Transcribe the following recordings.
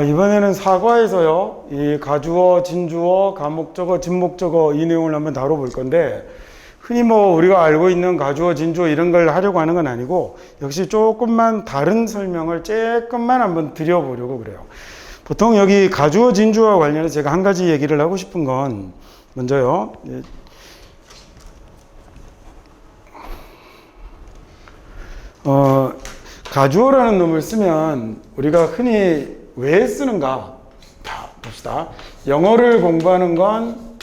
이번에는 사과에서요, 이 가주어, 진주어, 가목적어, 진목적어 이 내용을 한번 다뤄볼 건데, 흔히 우리가 알고 있는 가주어, 진주어 이런 걸 하려고 하는 건 아니고, 역시 조금만 다른 설명을 조금만 한번 드려보려고 그래요. 보통 여기 가주어, 진주어와 관련해서 제가 한 가지 얘기를 하고 싶은 건, 먼저요, 가주어라는 놈을 쓰면 우리가 흔히 왜 쓰는가? 자, 봅시다. 영어를 공부하는 건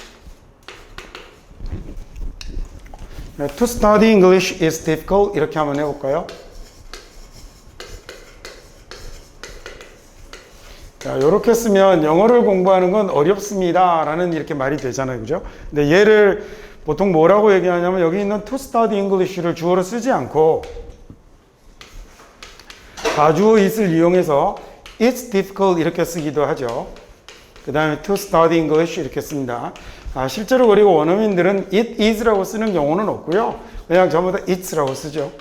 To study English is difficult 이렇게 한번 해볼까요? 자, 이렇게 쓰면 영어를 공부하는 건 어렵습니다 라는 이렇게 말이 되잖아요, 그죠? 근데 얘를 보통 뭐라고 얘기하냐면 여기 있는 To study English를 주어로 쓰지 않고 가주어 it을 이용해서 It's difficult 이렇게 쓰기도 하죠. 그 다음에 to study English 이렇게 씁니다. 실제로 그리고 원어민들은 it is라고 쓰는 경우는 없고요. 그냥 전부 다 it's라고 쓰죠.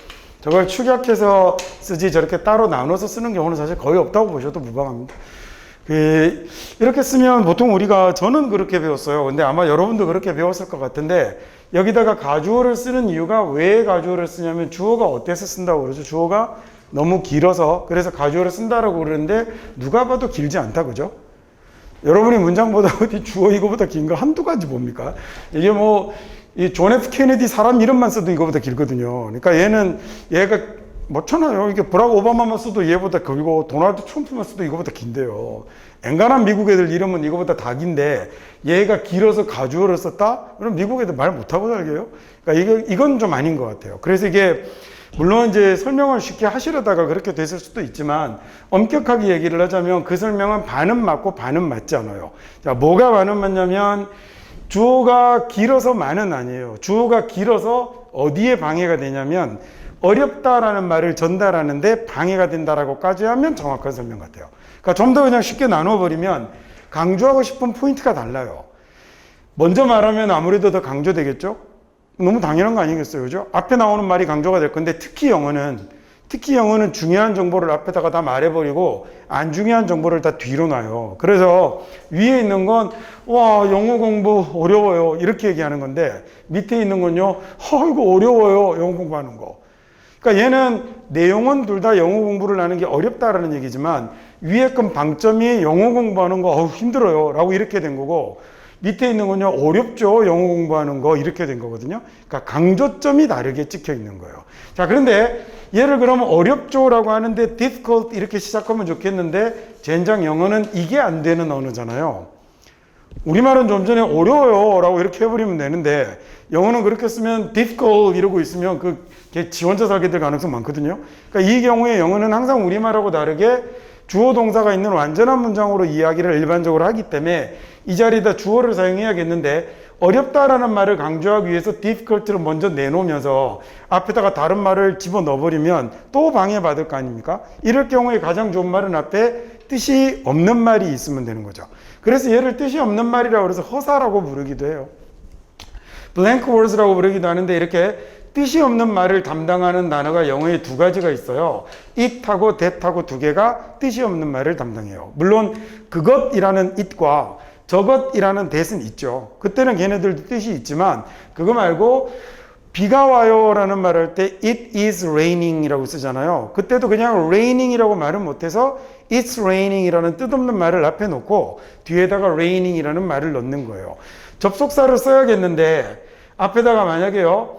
저걸 축약해서 쓰지 저렇게 따로 나눠서 쓰는 경우는 사실 거의 없다고 보셔도 무방합니다. 이렇게 쓰면 보통 저는 그렇게 배웠어요. 근데 아마 여러분도 그렇게 배웠을 것 같은데 여기다가 가주어를 쓰는 이유가 왜 가주어를 쓰냐면 주어가 어때서 쓴다고 그러죠. 주어가 너무 길어서 그래서 가주어를 쓴다라고 그러는데 누가 봐도 길지 않다 그죠? 여러분이 문장보다 어디 주어 이거보다 긴 거 한두 가지 뭡니까? 이게 이 존 F 케네디 사람 이름만 써도 이거보다 길거든요. 그러니까 얘가 뭐잖아요. 이게 브락 오바마만 써도 얘보다 길고 도널드 트럼프만 써도 이거보다 긴데요. 엔간한 미국 애들 이름은 이거보다 다 긴데 얘가 길어서 가주어를 썼다? 그럼 미국 애들 말 못하고 살게요. 그러니까 이건 좀 아닌 것 같아요. 그래서 이게 물론 이제 설명을 쉽게 하시려다가 그렇게 됐을 수도 있지만 엄격하게 얘기를 하자면 그 설명은 반은 맞고 반은 맞지 않아요. 자, 뭐가 반은 맞냐면 주어가 길어서 만은 아니에요. 주어가 길어서 어디에 방해가 되냐면 어렵다라는 말을 전달하는데 방해가 된다라고까지 하면 정확한 설명 같아요. 그러니까 좀 더 그냥 쉽게 나눠버리면 강조하고 싶은 포인트가 달라요. 먼저 말하면 아무래도 더 강조되겠죠? 너무 당연한 거 아니겠어요? 그죠? 앞에 나오는 말이 강조가 될 건데 특히 영어는 중요한 정보를 앞에다가 다 말해버리고 안 중요한 정보를 다 뒤로 놔요. 그래서 위에 있는 건 와, 영어 공부 어려워요. 이렇게 얘기하는 건데 밑에 있는 건요. 이거 어려워요. 영어 공부하는 거. 그러니까 얘는 내용은 둘 다 영어 공부를 하는 게 어렵다라는 얘기지만 위에 건 방점이 영어 공부하는 거 힘들어요. 라고 이렇게 된 거고 밑에 있는 건요, 어렵죠. 영어 공부하는 거. 이렇게 된 거거든요. 그러니까 강조점이 다르게 찍혀 있는 거예요. 자, 그런데 얘를 그러면 어렵죠. 라고 하는데 difficult 이렇게 시작하면 좋겠는데 젠장 영어는 이게 안 되는 언어잖아요. 우리말은 좀 전에 어려워요. 라고 이렇게 해버리면 되는데 영어는 그렇게 쓰면 difficult 이러고 있으면 그게 지원자 살게 될 가능성 많거든요. 그러니까 이 경우에 영어는 항상 우리말하고 다르게 주어 동사가 있는 완전한 문장으로 이야기를 일반적으로 하기 때문에 이 자리에다 주어를 사용해야겠는데 어렵다라는 말을 강조하기 위해서 difficult를 먼저 내놓으면서 앞에다가 다른 말을 집어넣어버리면 또 방해받을 거 아닙니까? 이럴 경우에 가장 좋은 말은 앞에 뜻이 없는 말이 있으면 되는 거죠. 그래서 얘를 뜻이 없는 말이라고 해서 허사라고 부르기도 해요. blank words라고 부르기도 하는데 이렇게 뜻이 없는 말을 담당하는 단어가 영어에 두 가지가 있어요. it하고 that하고 두 개가 뜻이 없는 말을 담당해요. 물론 그것이라는 it과 저것이라는 that은 있죠. 그때는 걔네들도 뜻이 있지만 그거 말고 비가 와요 라는 말을 할 때 it is raining 이라고 쓰잖아요. 그때도 그냥 raining 이라고 말은 못해서 it's raining 이라는 뜻없는 말을 앞에 놓고 뒤에다가 raining 이라는 말을 넣는 거예요. 접속사를 써야겠는데 앞에다가 만약에요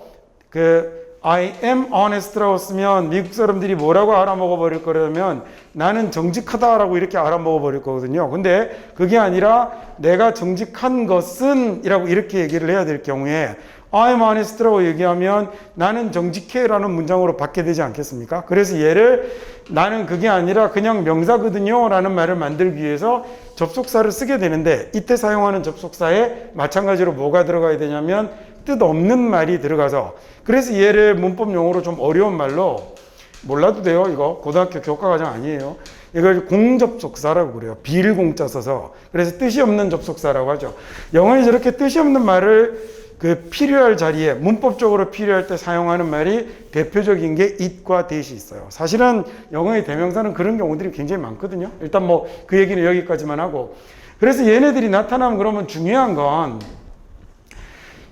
I am honest라고 쓰면 미국 사람들이 뭐라고 알아먹어 버릴 거라면 나는 정직하다라고 이렇게 알아먹어 버릴 거거든요. 근데 그게 아니라 내가 정직한 것은 이라고 이렇게 얘기를 해야 될 경우에 I'm honest라고 얘기하면 나는 정직해라는 문장으로 받게 되지 않겠습니까? 그래서 얘를 나는 그게 아니라 그냥 명사거든요 라는 말을 만들기 위해서 접속사를 쓰게 되는데 이때 사용하는 접속사에 마찬가지로 뭐가 들어가야 되냐면 뜻없는 말이 들어가서 그래서 얘를 문법 용어로 좀 어려운 말로 몰라도 돼요. 이거 고등학교 교과과정 아니에요. 이걸 공접속사라고 그래요. 비일공자 써서. 그래서 뜻이 없는 접속사라고 하죠. 영어에 저렇게 뜻이 없는 말을 그 필요할 자리에 문법적으로 필요할 때 사용하는 말이 대표적인 게 it과 that이 있어요. 사실은 영어의 대명사는 그런 경우들이 굉장히 많거든요. 일단 뭐 그 얘기는 여기까지만 하고, 그래서 얘네들이 나타나면 그러면 중요한 건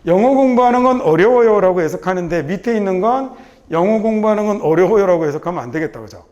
영어 공부하는 건 어려워요 라고 해석하는데 밑에 있는 건 영어 공부하는 건 어려워요 라고 해석하면 안 되겠다, 그죠?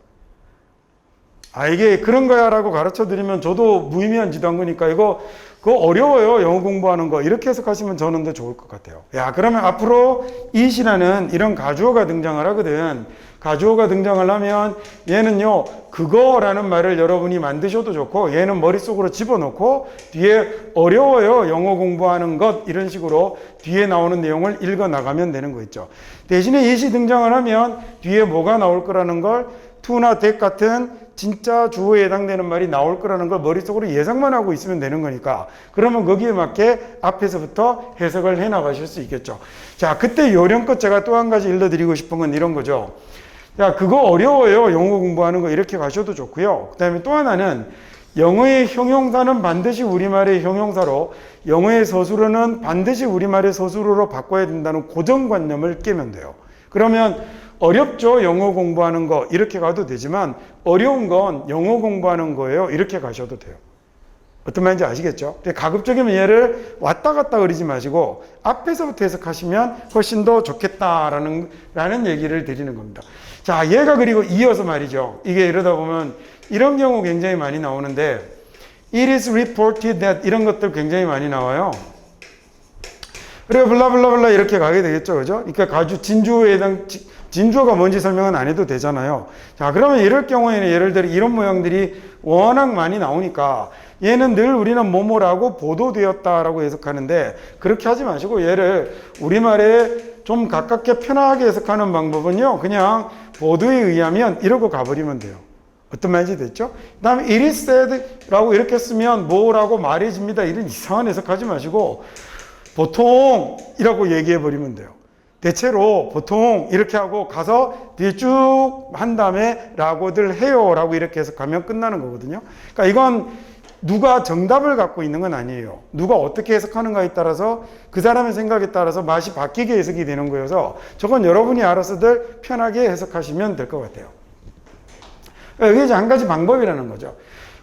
이게 그런 거야 라고 가르쳐 드리면 저도 무의미한 짓 한 거니까 그거 어려워요, 영어 공부하는 거. 이렇게 해석하시면 저는 더 좋을 것 같아요. 그러면 앞으로 it이라는 이런 가주어가 등장을 하거든. 가주어가 등장을 하면 얘는요, 그거라는 말을 여러분이 만드셔도 좋고, 얘는 머릿속으로 집어넣고, 뒤에 어려워요, 영어 공부하는 것, 이런 식으로 뒤에 나오는 내용을 읽어 나가면 되는 거 있죠. 대신에 it이 등장을 하면 뒤에 뭐가 나올 거라는 걸 to나 that 같은 진짜 주어에 해당되는 말이 나올 거라는 걸 머릿속으로 예상만 하고 있으면 되는 거니까, 그러면 거기에 맞게 앞에서부터 해석을 해 나가실 수 있겠죠. 자, 그때 요령껏 제가 또 한 가지 일러드리고 싶은 건 이런 거죠. 야, 그거 어려워요, 영어 공부하는 거. 이렇게 가셔도 좋고요. 그 다음에 또 하나는 영어의 형용사는 반드시 우리말의 형용사로, 영어의 서술어는 반드시 우리말의 서술어로 바꿔야 된다는 고정관념을 깨면 돼요. 그러면 어렵죠, 영어 공부하는 거. 이렇게 가도 되지만 어려운 건 영어 공부하는 거예요. 이렇게 가셔도 돼요. 어떤 말인지 아시겠죠? 가급적이면 얘를 왔다 갔다 그리지 마시고 앞에서부터 해석하시면 훨씬 더 좋겠다라는 얘기를 드리는 겁니다. 자, 얘가 그리고 이어서 말이죠. 이게 이러다 보면 이런 경우 굉장히 많이 나오는데, it is reported that 이런 것들 굉장히 많이 나와요. 그리고 블라블라블라 이렇게 가게 되겠죠, 그죠? 그러니까 가주 진주어에 해당, 진주어가 뭔지 설명은 안 해도 되잖아요. 자, 그러면 이럴 경우에는 예를 들어 이런 모양들이 워낙 많이 나오니까 얘는 늘 우리는 뭐뭐라고 보도되었다라고 해석하는데, 그렇게 하지 마시고 얘를 우리말에 좀 가깝게 편하게 해석하는 방법은요, 그냥 보도에 의하면 이러고 가버리면 돼요. 어떤 말인지 됐죠? 그 다음에 it is said 라고 이렇게 쓰면 뭐라고 말해집니다, 이런 이상한 해석하지 마시고 보통 이라고 얘기해 버리면 돼요. 대체로 보통 이렇게 하고 가서 뒤에 쭉 한 다음에 라고들 해요 라고 이렇게 해석하면 끝나는 거거든요. 그러니까 이건 누가 정답을 갖고 있는 건 아니에요. 누가 어떻게 해석하는가에 따라서 그 사람의 생각에 따라서 맛이 바뀌게 해석이 되는 거여서 저건 여러분이 알아서들 편하게 해석하시면 될 것 같아요. 그러니까 이게 이제 한 가지 방법이라는 거죠.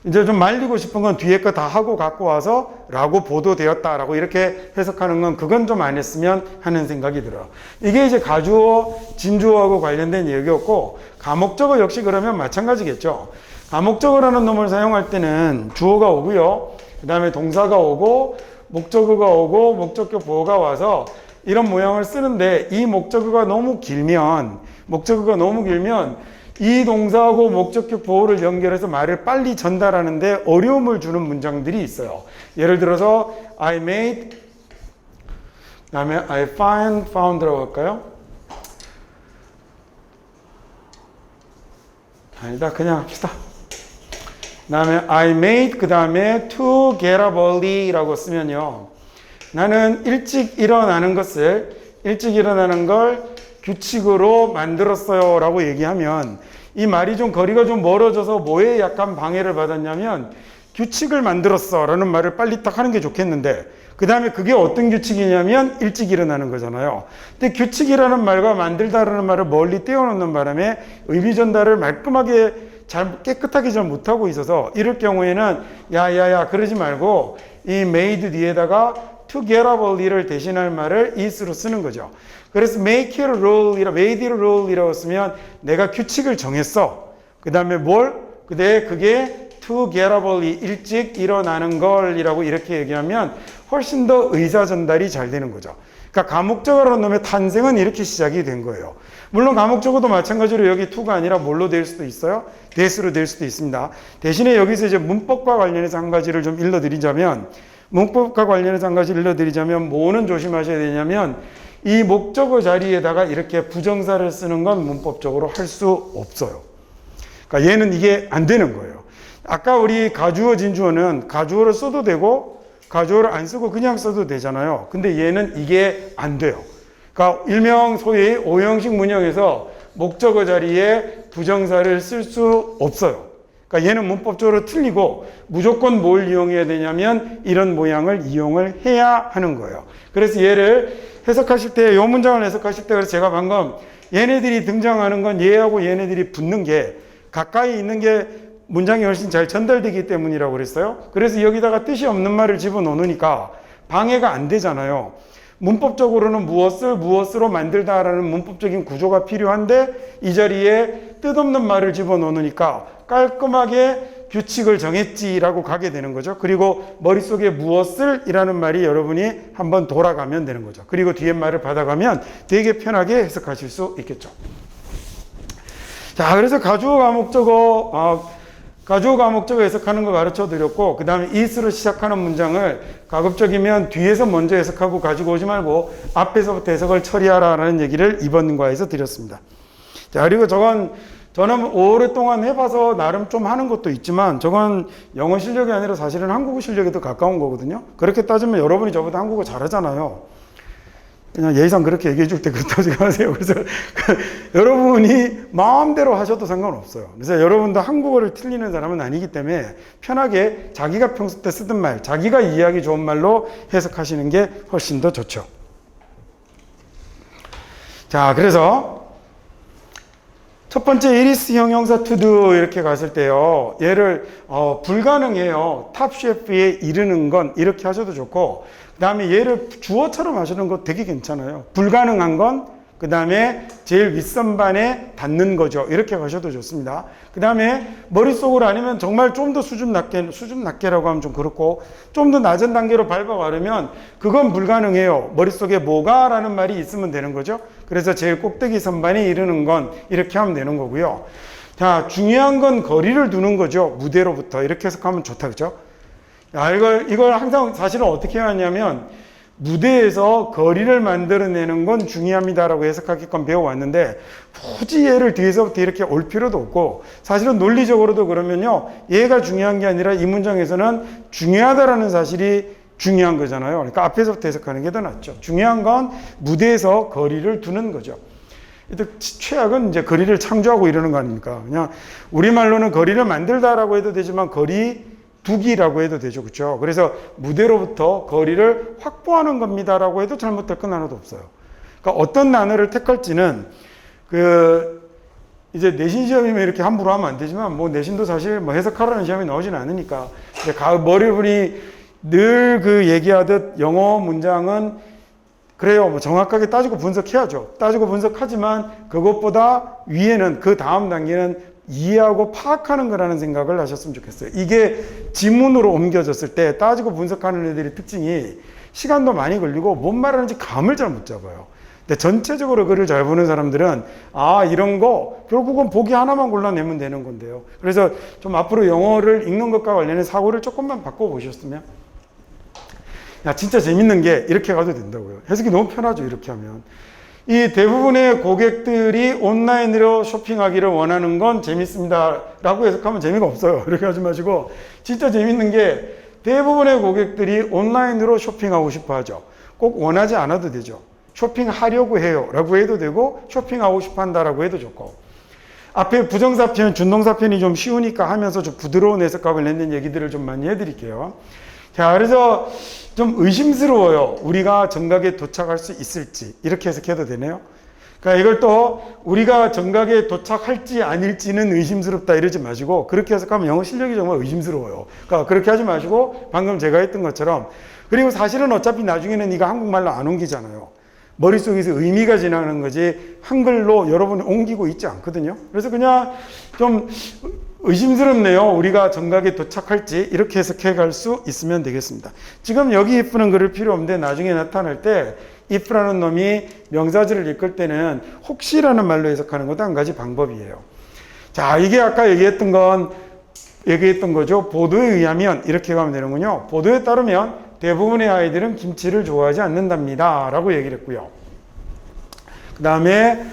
이제 좀 말리고 싶은 건 뒤에 거 다 하고 갖고 와서 라고 보도되었다라고 이렇게 해석하는 건 그건 좀 안 했으면 하는 생각이 들어요. 이게 이제 가주어, 진주어하고 관련된 얘기였고, 가목적어 역시 그러면 마찬가지겠죠. 가목적어라는 놈을 사용할 때는 주어가 오고요. 그 다음에 동사가 오고 목적어가 오고 목적격 보어가 와서 이런 모양을 쓰는데, 이 목적어가 너무 길면 이 동사하고 목적격 보호를 연결해서 말을 빨리 전달하는데 어려움을 주는 문장들이 있어요. 예를 들어서 I made, 그 다음에 I found라고 할까요? 아니다, 그냥 합시다. 그 다음에 I made, 그 다음에 to get up early 라고 쓰면요, 나는 일찍 일어나는 걸 규칙으로 만들었어요 라고 얘기하면, 이 말이 좀 거리가 좀 멀어져서 뭐에 약간 방해를 받았냐면, 규칙을 만들었어 라는 말을 빨리 딱 하는 게 좋겠는데, 그 다음에 그게 어떤 규칙이냐면 일찍 일어나는 거잖아요. 근데 규칙이라는 말과 만들다라는 말을 멀리 떼어놓는 바람에 의미 전달을 말끔하게 잘 깨끗하게 잘 못하고 있어서, 이럴 경우에는 야야야 그러지 말고 이 made 뒤에다가 to get up early를 대신할 말을 is로 쓰는 거죠. 그래서 make it a rule, made it a rule이라고 쓰면 내가 규칙을 정했어. 그 다음에 그게 to get up early, 일찍 일어나는 걸이라고 이렇게 얘기하면 훨씬 더 의사 전달이 잘 되는 거죠. 그러니까 가목적어라는 놈의 탄생은 이렇게 시작이 된 거예요. 물론 가목적어도 마찬가지로 여기 to가 아니라 뭘로 될 수도 있어요? that으로 될 수도 있습니다. 대신에 여기서 이제 문법과 관련해서 한 가지를 좀 일러드리자면, 뭐는 조심하셔야 되냐면, 이 목적어 자리에다가 이렇게 부정사를 쓰는 건 문법적으로 할 수 없어요. 그러니까 얘는 이게 안 되는 거예요. 아까 우리 가주어, 진주어는 가주어를 써도 되고 가주어를 안 쓰고 그냥 써도 되잖아요. 근데 얘는 이게 안 돼요. 그러니까 일명 소위 오형식 문형에서 목적어 자리에 부정사를 쓸 수 없어요. 그러니까 얘는 문법적으로 틀리고 무조건 뭘 이용해야 되냐면 이런 모양을 이용을 해야 하는 거예요. 그래서 얘를 해석하실 때, 이 문장을 해석하실 때, 그래서 제가 방금 얘네들이 등장하는 건 얘하고 얘네들이 붙는 게 가까이 있는 게 문장이 훨씬 잘 전달되기 때문이라고 그랬어요. 그래서 여기다가 뜻이 없는 말을 집어넣으니까 방해가 안 되잖아요. 문법적으로는 무엇으로 만들다라는 문법적인 구조가 필요한데 이 자리에 뜻없는 말을 집어넣으니까 깔끔하게 규칙을 정했지라고 가게 되는 거죠. 그리고 머릿속에 무엇을 이라는 말이 여러분이 한번 돌아가면 되는 거죠. 그리고 뒤에 말을 받아가면 되게 편하게 해석하실 수 있겠죠. 자, 그래서 가주어 가목적어 해석하는 거 가르쳐 드렸고, 그 다음에 is로 시작하는 문장을 가급적이면 뒤에서 먼저 해석하고 가지고 오지 말고 앞에서부터 해석을 처리하라는 얘기를 이번 과에서 드렸습니다. 자, 그리고 저는 오랫동안 해봐서 나름 좀 하는 것도 있지만 저건 영어 실력이 아니라 사실은 한국어 실력에 더 가까운 거거든요. 그렇게 따지면 여러분이 저보다 한국어 잘하잖아요. 그냥 예의상 그렇게 얘기해 줄 때 그렇다고 생각하세요. 그래서 여러분이 마음대로 하셔도 상관없어요. 그래서 여러분도 한국어를 틀리는 사람은 아니기 때문에 편하게 자기가 평소 때 쓰던 말, 자기가 이해하기 좋은 말로 해석하시는 게 훨씬 더 좋죠. 자, 그래서 첫 번째 이리스 형용사 to do 이렇게 갔을 때요. 얘를 불가능해요. 탑 셰프에 이르는 건 이렇게 하셔도 좋고, 그 다음에 얘를 주어처럼 하시는 거 되게 괜찮아요. 불가능한 건 그 다음에 제일 윗선반에 닿는 거죠. 이렇게 가셔도 좋습니다. 그 다음에 머릿속으로 아니면 정말 좀 더 수준 낮게라고 하면 좀 그렇고 좀 더 낮은 단계로 밟아가려면 그건 불가능해요. 머릿속에 뭐가 라는 말이 있으면 되는 거죠. 그래서 제일 꼭대기 선반에 이르는 건 이렇게 하면 되는 거고요. 자, 중요한 건 거리를 두는 거죠. 무대로부터. 이렇게 해석하면 좋다, 그죠? 이걸 항상 사실은 어떻게 하냐면 무대에서 거리를 만들어내는 건 중요합니다라고 해석하게끔 배워왔는데 굳이 얘를 뒤에서부터 이렇게 올 필요도 없고 사실은 논리적으로도 그러면요. 얘가 중요한 게 아니라 이 문장에서는 중요하다라는 사실이 중요한 거잖아요. 그러니까 앞에서부터 해석하는 게 더 낫죠. 중요한 건 무대에서 거리를 두는 거죠. 최악은 이제 거리를 창조하고 이러는 거 아닙니까? 그냥 우리말로는 거리를 만들다라고 해도 되지만 거리 두기라고 해도 되죠. 그렇죠? 그래서 무대로부터 거리를 확보하는 겁니다라고 해도 잘못될 건 하나도 없어요. 그러니까 어떤 단어를 택할지는 이제 내신 시험이면 이렇게 함부로 하면 안 되지만 내신도 사실 해석하라는 시험이 나오지는 않으니까 머리분이 늘 얘기하듯 영어 문장은 그래요. 정확하게 따지고 분석해야죠. 따지고 분석하지만 그것보다 위에는 그 다음 단계는 이해하고 파악하는 거라는 생각을 하셨으면 좋겠어요. 이게 지문으로 옮겨졌을 때 따지고 분석하는 애들의 특징이 시간도 많이 걸리고 뭔 말하는지 감을 잘 못 잡아요. 근데 전체적으로 글을 잘 보는 사람들은 이런 거 결국은 보기 하나만 골라내면 되는 건데요. 그래서 좀 앞으로 영어를 읽는 것과 관련된 사고를 조금만 바꿔보셨으면 진짜 재밌는 게 이렇게 가도 된다고요. 해석이 너무 편하죠. 이렇게 하면. 이 대부분의 고객들이 온라인으로 쇼핑하기를 원하는 건 재밌습니다 라고 해석하면 재미가 없어요. 이렇게 하지 마시고 진짜 재밌는 게 대부분의 고객들이 온라인으로 쇼핑하고 싶어 하죠. 꼭 원하지 않아도 되죠. 쇼핑하려고 해요 라고 해도 되고 쇼핑하고 싶어 한다라고 해도 좋고 앞에 부정사편, 준동사편이 좀 쉬우니까 하면서 좀 부드러운 해석학을 냈는 얘기들을 좀 많이 해드릴게요. 자, 그래서 좀 의심스러워요. 우리가 정각에 도착할 수 있을지. 이렇게 해석해도 되네요. 그러니까 이걸 또 우리가 정각에 도착할지 아닐지는 의심스럽다 이러지 마시고 그렇게 해석하면 영어 실력이 정말 의심스러워요. 그러니까 그렇게 하지 마시고 방금 제가 했던 것처럼 그리고 사실은 어차피 나중에는 이거 한국말로 안 옮기잖아요. 머릿속에서 의미가 지나가는 거지 한글로 여러분이 옮기고 있지 않거든요. 그래서 그냥 좀 의심스럽네요. 우리가 정각에 도착할지 이렇게 해석해 갈 수 있으면 되겠습니다. 지금 여기 if는 그럴 필요 없는데 나중에 나타날 때 if라는 놈이 명사절을 이끌 때는 혹시라는 말로 해석하는 것도 한 가지 방법이에요. 자, 이게 아까 얘기했던 거죠. 보도에 의하면 이렇게 가면 되는군요. 보도에 따르면 대부분의 아이들은 김치를 좋아하지 않는답니다 라고 얘기를 했고요. 그 다음에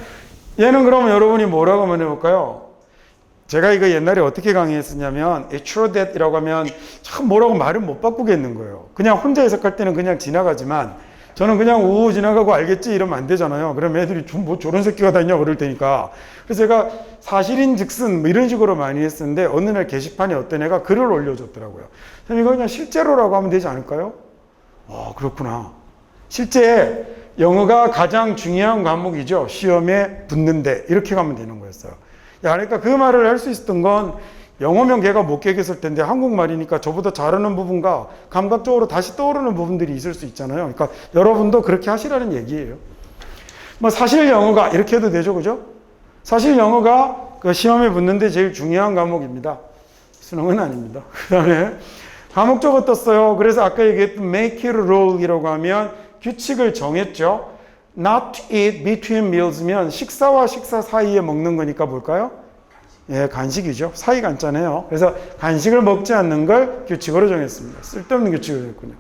얘는 그러면 여러분이 뭐라고 한번 해볼까요? 제가 이거 옛날에 어떻게 강의했었냐면 It's true that 이라고 하면 참 뭐라고 말을 못 바꾸겠는 거예요. 그냥 혼자 해석할 때는 그냥 지나가지만 저는 그냥 우우 지나가고 알겠지 이러면 안 되잖아요. 그러면 애들이 뭐 저런 새끼가 다 있냐 그럴 테니까. 그래서 제가 사실인즉슨 뭐 이런 식으로 많이 했었는데 어느 날 게시판에 어떤 애가 글을 올려줬더라고요. 선생님 이거 그냥 실제로라고 하면 되지 않을까요? 그렇구나. 실제 영어가 가장 중요한 과목이죠. 시험에 붙는데 이렇게 가면 되는 거였어요. 야, 그러니까 그 말을 할 수 있었던 건 영어면 걔가 못 깨겠을 텐데 한국말이니까 저보다 잘하는 부분과 감각적으로 다시 떠오르는 부분들이 있을 수 있잖아요. 그러니까 여러분도 그렇게 하시라는 얘기예요. 뭐 사실 영어가 이렇게 해도 되죠, 그죠? 사실 영어가 그 시험에 붙는데 제일 중요한 과목입니다. 수능은 아닙니다. 그 다음에 과목적으로 떴어요. 그래서 아까 얘기했던 make it a rule이라고 하면 규칙을 정했죠. Not to eat between meals면 식사와 식사 사이에 먹는 거니까 뭘까요? 예, 간식이죠. 사이가 앉잖아요. 그래서 간식을 먹지 않는 걸 규칙으로 정했습니다. 쓸데없는 규칙을 정했군요.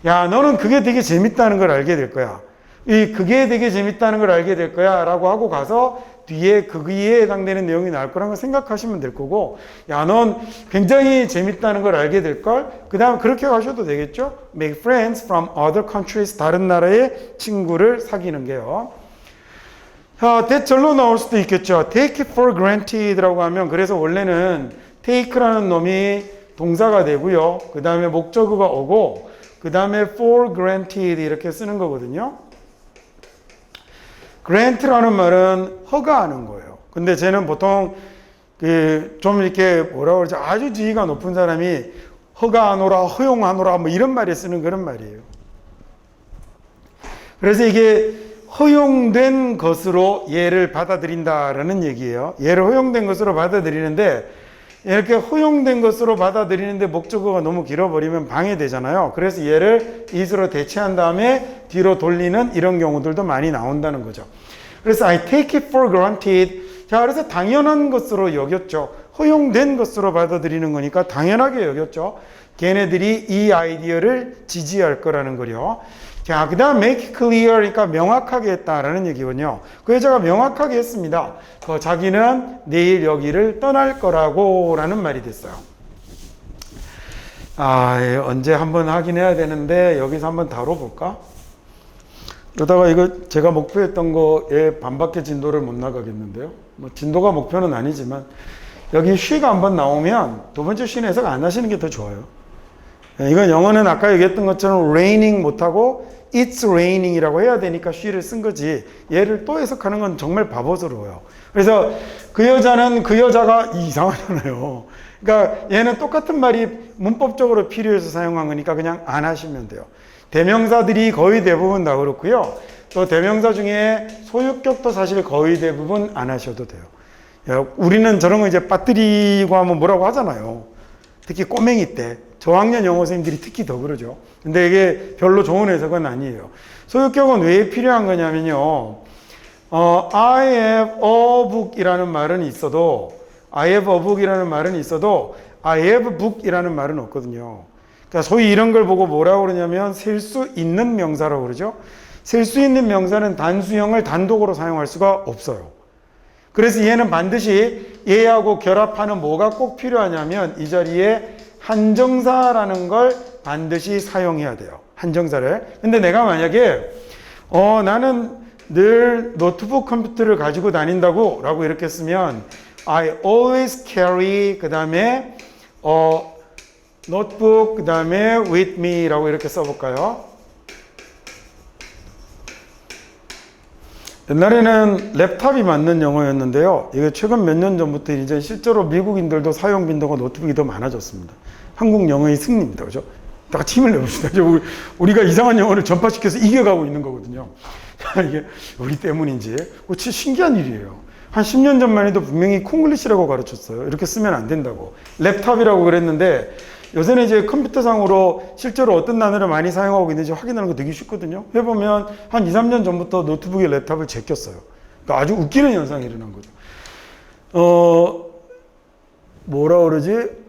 야, 너는 그게 되게 재밌다는 걸 알게 될 거야. 그게 되게 재밌다는 걸 알게 될 거야 라고 하고 가서 뒤에 그기에 해당되는 내용이 나올 거라는 걸 생각하시면 될 거고, 야, 넌 굉장히 재밌다는 걸 알게 될 걸. 그 다음에 그렇게 가셔도 되겠죠. Make friends from other countries. 다른 나라의 친구를 사귀는 게요. 대절로 나올 수도 있겠죠. Take it for granted라고 하면, 그래서 원래는 take라는 놈이 동사가 되고요. 그 다음에 목적어가 오고, 그 다음에 for granted 이렇게 쓰는 거거든요. grant라는 말은 허가하는 거예요. 근데 쟤는 보통 좀 이렇게 뭐라 그러지, 아주 지위가 높은 사람이 허가하노라, 허용하노라 뭐 이런 말에 쓰는 그런 말이에요. 그래서 이게 허용된 것으로 얘를 받아들인다라는 얘기예요. 얘를 허용된 것으로 받아들이는데, 이렇게 허용된 것으로 받아들이는데 목적어가 너무 길어버리면 방해되잖아요. 그래서 얘를 is로 대체한 다음에 뒤로 돌리는 이런 경우들도 많이 나온다는 거죠. 그래서 I take it for granted. 자, 그래서 당연한 것으로 여겼죠. 허용된 것으로 받아들이는 거니까 당연하게 여겼죠. 걔네들이 이 아이디어를 지지할 거라는 거요. 자, 그 다음 make clear, 그러니까 명확하게 했다라는 얘기군요. 그 여자가 명확하게 했습니다. 자기는 내일 여기를 떠날 거라고 라는 말이 됐어요. 언제 한번 하긴 해야 되는데 여기서 한번 다뤄볼까? 그러다가 이거 제가 목표했던 거에 반밖에 진도를 못 나가겠는데요. 뭐 진도가 목표는 아니지만 여기 she가 한번 나오면 두 번째 she는 해석 안 하시는 게 더 좋아요. 이건 영어는 아까 얘기했던 것처럼 raining 못하고 it's raining이라고 해야 되니까 she를 쓴 거지, 얘를 또 해석하는 건 정말 바보스러워요. 그래서 그 여자는 그 여자가 이상하잖아요. 그러니까 얘는 똑같은 말이 문법적으로 필요해서 사용한 거니까 그냥 안 하시면 돼요. 대명사들이 거의 대부분 다 그렇고요. 또 대명사 중에 소유격도 사실 거의 대부분 안 하셔도 돼요. 우리는 저런 거 이제 빠뜨리고 하면 뭐라고 하잖아요. 특히 꼬맹이 때. 저학년 영어 선생님들이 특히 더 그러죠. 근데 이게 별로 좋은 해석은 아니에요. 소유격은 왜 필요한 거냐면요. I have a book이라는 말은 있어도, I have a book이라는 말은 있어도, I have book이라는 말은 없거든요. 그러니까 소위 이런 걸 보고 뭐라고 그러냐면 셀 수 있는 명사라고 그러죠. 셀 수 있는 명사는 단수형을 단독으로 사용할 수가 없어요. 그래서 얘는 반드시 얘하고 결합하는 뭐가 꼭 필요하냐면 이 자리에 한정사라는 걸 반드시 사용해야 돼요. 한정사를. 근데 내가 만약에 나는 늘 노트북 컴퓨터를 가지고 다닌다고 라고 이렇게 쓰면 I always carry 그 다음에 노트북 그 다음에 with me 라고 이렇게 써볼까요? 옛날에는 랩탑이 맞는 영어였는데요. 이게 최근 몇 년 전부터 이제 실제로 미국인들도 사용 빈도가 노트북이 더 많아졌습니다. 한국 영어의 승리입니다. 그죠? 다 같이 힘을 내봅시다. 우리가 이상한 영어를 전파시켜서 이겨가고 있는 거거든요. 이게 우리 때문인지. 진짜 신기한 일이에요. 한 10년 전만 해도 분명히 콩글리시라고 가르쳤어요. 이렇게 쓰면 안 된다고. 랩탑이라고 그랬는데 요새는 이제 컴퓨터상으로 실제로 어떤 단어를 많이 사용하고 있는지 확인하는 거 되게 쉽거든요. 해보면 한 2, 3년 전부터 노트북에 랩탑을 제꼈어요. 그러니까 아주 웃기는 현상이 일어난 거죠. 뭐라 그러지?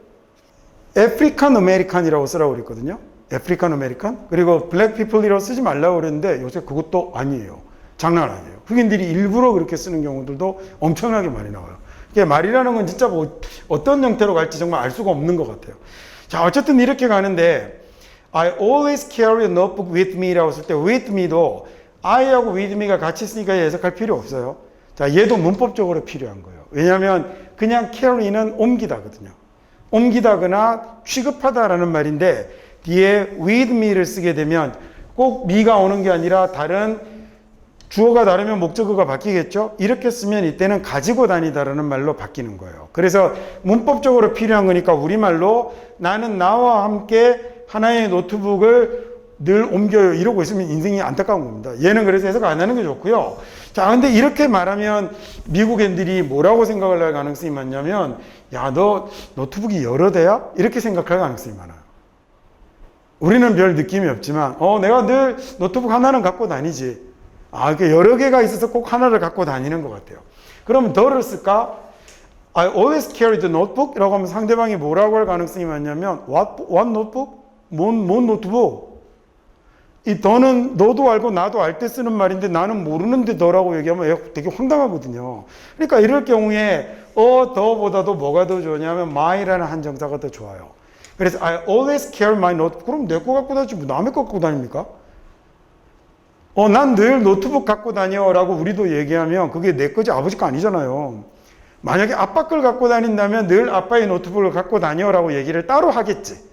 아프리칸 아메리칸이라고 쓰라고 그랬거든요. 아프리칸 아메리칸? 그리고 블랙 피플이라고 쓰지 말라고 그랬는데 요새 그것도 아니에요. 장난 아니에요. 흑인들이 일부러 그렇게 쓰는 경우들도 엄청나게 많이 나와요. 이게 말이라는 건 진짜 뭐 어떤 형태로 갈지 정말 알 수가 없는 것 같아요. 자, 어쨌든 이렇게 가는데 I always carry a notebook with me라고 했을 때 with me도 I하고 with me가 같이 있으니까 해석할 필요 없어요. 자, 얘도 문법적으로 필요한 거예요. 왜냐하면 그냥 carry는 옮기다거든요. 옮기다거나 취급하다라는 말인데 뒤에 with me를 쓰게 되면 꼭 me가 오는 게 아니라 다른 주어가 다르면 목적어가 바뀌겠죠? 이렇게 쓰면 이때는 가지고 다니다라는 말로 바뀌는 거예요. 그래서 문법적으로 필요한 거니까 우리말로 나는 나와 함께 하나의 노트북을 늘 옮겨요. 이러고 있으면 인생이 안타까운 겁니다. 얘는 그래서 해석 안 하는 게 좋고요. 자, 근데 이렇게 말하면 미국인들이 뭐라고 생각을 할 가능성이 많냐면, 야, 너 노트북이 여러 대야? 이렇게 생각할 가능성이 많아요. 우리는 별 느낌이 없지만, 내가 늘 노트북 하나는 갖고 다니지. 여러 개가 있어서 꼭 하나를 갖고 다니는 것 같아요. 그러면 더를 쓸까? I always carry the notebook? 라고 하면 상대방이 뭐라고 할 가능성이 많냐면, what notebook? 뭔 노트북? 이 더는 너도 알고 나도 알 때 쓰는 말인데 나는 모르는데 더라고 얘기하면 되게 황당하거든요. 그러니까 이럴 경우에 더보다도 뭐가 더 좋냐면 my라는 한정사가 더 좋아요. 그래서 I always carry my notebook. 그럼 내 거 갖고 다니지 뭐 남의 거 갖고 다닙니까? 난 늘 노트북 갖고 다녀 라고 우리도 얘기하면 그게 내 거지 아버지 거 아니잖아요. 만약에 아빠 걸 갖고 다닌다면 늘 아빠의 노트북을 갖고 다녀 라고 얘기를 따로 하겠지.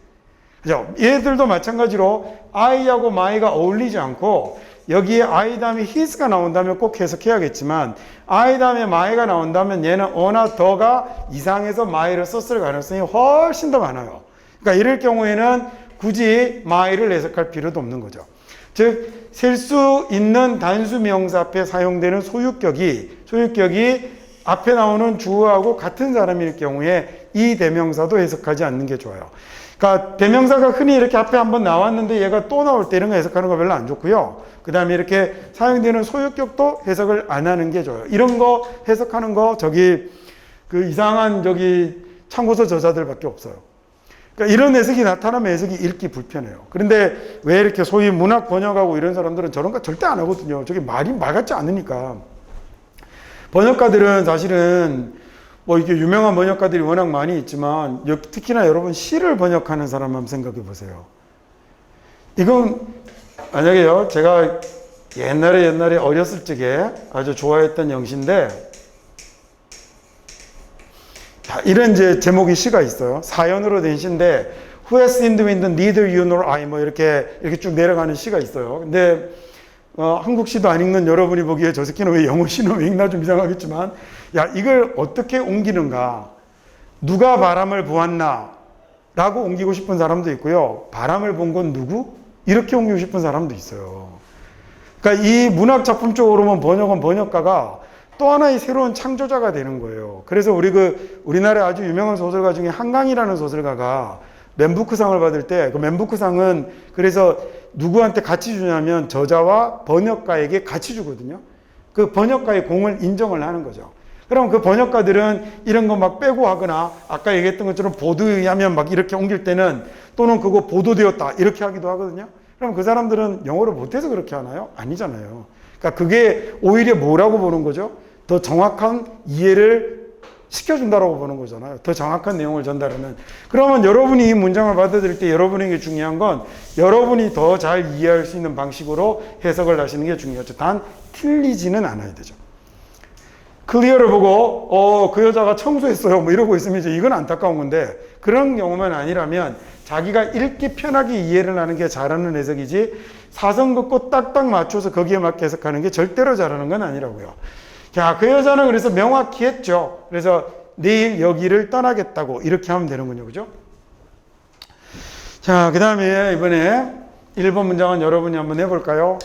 그죠? 얘들도 마찬가지로 I하고 my가 어울리지 않고 여기에 I 다음에 his가 나온다면 꼭 해석해야겠지만 I 다음에 my가 나온다면 얘는 어나 더가 이상해서 my를 썼을 가능성이 훨씬 더 많아요. 그러니까 이럴 경우에는 굳이 my를 해석할 필요도 없는 거죠. 즉, 셀 수 있는 단수 명사 앞에 사용되는 소유격이 앞에 나오는 주어하고 같은 사람일 경우에 이 대명사도 해석하지 않는 게 좋아요. 그러니까 대명사가 흔히 이렇게 앞에 한번 나왔는데 얘가 또 나올 때 이런 거 해석하는 거 별로 안 좋고요. 그 다음에 이렇게 사용되는 소유격도 해석을 안 하는 게 좋아요. 이런 거 해석하는 거 그 이상한 참고서 저자들밖에 없어요. 그러니까 이런 해석이 나타나면 해석이 읽기 불편해요. 그런데 왜 이렇게 소위 문학 번역하고 이런 사람들은 저런 거 절대 안 하거든요. 저게 말 같지 않으니까. 번역가들은 사실은 이게 유명한 번역가들이 워낙 많이 있지만 특히나 여러분 시를 번역하는 사람 한번 생각해 보세요. 이건 만약에요, 제가 옛날에 어렸을 적에 아주 좋아했던 영시인데, 이런 이제 제목의 시가 있어요. 사연으로 된 시인데 Who has seen the wind? Neither you nor I 이렇게 쭉 내려가는 시가 있어요. 근데 한국 시도 안 읽는 여러분이 보기에 저 새끼는 왜 영어 시는 왜 읽나 좀 이상하겠지만, 이걸 어떻게 옮기는가? 누가 바람을 보았나? 라고 옮기고 싶은 사람도 있고요. 바람을 본 건 누구? 이렇게 옮기고 싶은 사람도 있어요. 그러니까 이 문학 작품 쪽으로 보면 번역은 번역가가 또 하나의 새로운 창조자가 되는 거예요. 그래서 우리나라의 아주 유명한 소설가 중에 한강이라는 소설가가 맨부크상을 받을 때 그 맨부크상은 그래서 누구한테 같이 주냐면 저자와 번역가에게 같이 주거든요. 그 번역가의 공을 인정을 하는 거죠. 그럼 그 번역가들은 이런 거 막 빼고 하거나 아까 얘기했던 것처럼 보도하면 막 이렇게 옮길 때는 또는 그거 보도되었다 이렇게 하기도 하거든요. 그럼 그 사람들은 영어를 못해서 그렇게 하나요? 아니잖아요. 그러니까 그게 오히려 뭐라고 보는 거죠? 더 정확한 이해를 시켜준다라고 보는 거잖아요. 더 정확한 내용을 전달하는. 그러면 여러분이 이 문장을 받아들일 때 여러분에게 중요한 건 여러분이 더 잘 이해할 수 있는 방식으로 해석을 하시는 게 중요하죠. 단 틀리지는 않아야 되죠. 클리어를 보고 그 여자가 청소했어요 이러고 있으면 이제 이건 안타까운 건데, 그런 경우만 아니라면 자기가 읽기 편하게 이해를 하는 게 잘하는 해석이지 사선 긋고 딱딱 맞춰서 거기에 맞게 해석하는 게 절대로 잘하는 건 아니라고요. 자, 그 여자는 그래서 명확히 했죠. 그래서 내일 여기를 떠나겠다고 이렇게 하면 되는군요. 그죠? 자, 그 다음에 이번에 1번 문장은 여러분이 한번 해볼까요?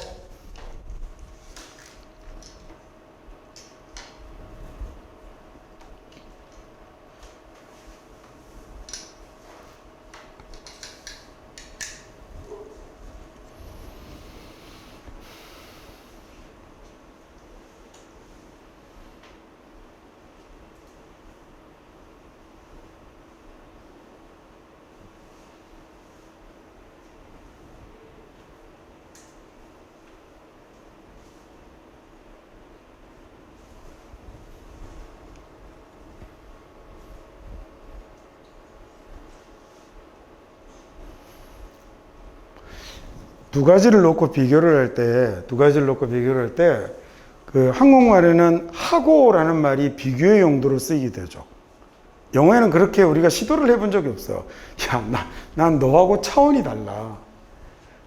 두 가지를 놓고 비교를 할 때, 그 한국말에는 하고라는 말이 비교의 용도로 쓰이게 되죠. 영어에는 그렇게 우리가 시도를 해본 적이 없어요. 야, 난 너하고 차원이 달라.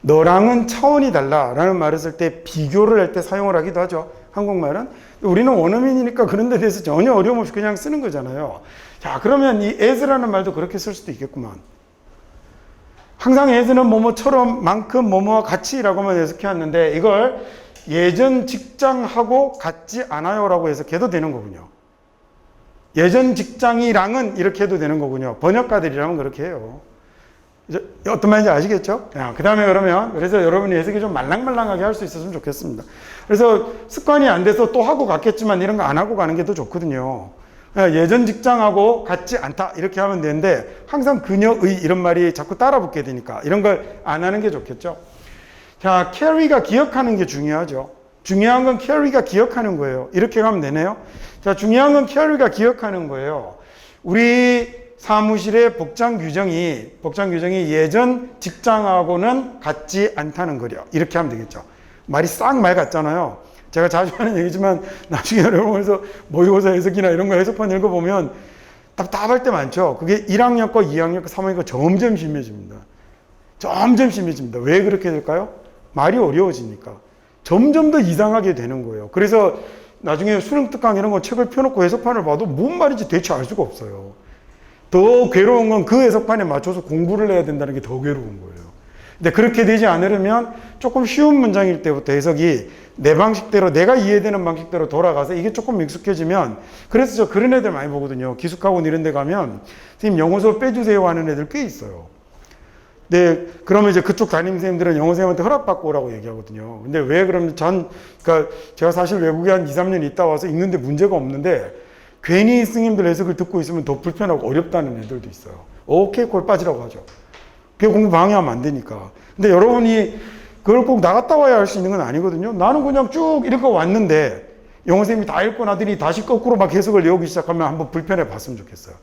너랑은 차원이 달라. 라는 말을 쓸 때 비교를 할 때 사용을 하기도 하죠. 한국말은. 우리는 원어민이니까 그런 데 대해서 전혀 어려움 없이 그냥 쓰는 거잖아요. 자, 그러면 이 as라는 말도 그렇게 쓸 수도 있겠구만. 항상 as는 뭐뭐처럼, 만큼, 뭐뭐와 같이라고만 해석해 왔는데 이걸 예전 직장하고 같지 않아요 라고 해석해도 되는 거군요. 예전 직장이랑은 이렇게 해도 되는 거군요. 번역가들이라면 그렇게 해요. 어떤 말인지 아시겠죠? 그 다음에 그래서 여러분이 해석이 좀 말랑말랑하게 할 수 있었으면 좋겠습니다. 그래서 습관이 안 돼서 또 하고 갔겠지만 이런 거 안 하고 가는 게 더 좋거든요. 예전 직장하고 같지 않다 이렇게 하면 되는데 항상 그녀의 이런 말이 자꾸 따라 붙게 되니까 이런 걸 안 하는 게 좋겠죠. 자, 캐리가 기억하는 게 중요하죠. 중요한 건 캐리가 기억하는 거예요. 이렇게 가면 되네요. 자, 중요한 건 캐리가 기억하는 거예요. 우리 사무실의 복장 규정이 예전 직장하고는 같지 않다는 거려. 이렇게 하면 되겠죠. 말이 싹 말 같잖아요. 제가 자주 하는 얘기지만 나중에 여러분에서 모의고사 해석이나 이런 거 해석판 읽어보면 답답할 때 많죠. 그게 1학년 거, 2학년 거, 3학년 거 점점 심해집니다. 왜 그렇게 될까요? 말이 어려워지니까. 점점 더 이상하게 되는 거예요. 그래서 나중에 수능 특강 이런 거 책을 펴놓고 해석판을 봐도 뭔 말인지 대체 알 수가 없어요. 더 괴로운 건 그 해석판에 맞춰서 공부를 해야 된다는 게 더 괴로운 거예요. 근데 그렇게 되지 않으려면 조금 쉬운 문장일 때부터 해석이 내 방식대로, 내가 이해되는 방식대로 돌아가서 이게 조금 익숙해지면, 그래서 저 그런 애들 많이 보거든요. 기숙학원 이런 데 가면 선생님 영어 수업 빼주세요 하는 애들 꽤 있어요. 네, 그러면 이제 그쪽 담임선생님들은 영어선생님한테 허락받고 오라고 얘기하거든요. 근데 왜 그러면 그러니까 제가 사실 외국에 한 2, 3년 있다 와서 읽는데 문제가 없는데 괜히 스님들 해석을 듣고 있으면 더 불편하고 어렵다는 애들도 있어요. 오케이, 골 빠지라고 하죠. 그게 공부 방해하면 안 되니까. 근데 여러분이 그걸 꼭 나갔다 와야 할 수 있는 건 아니거든요. 나는 그냥 쭉 읽어 왔는데 영어선생님이 다 읽고 나더니 다시 거꾸로 막 해석을 외우기 시작하면 한번 불편해 봤으면 좋겠어요.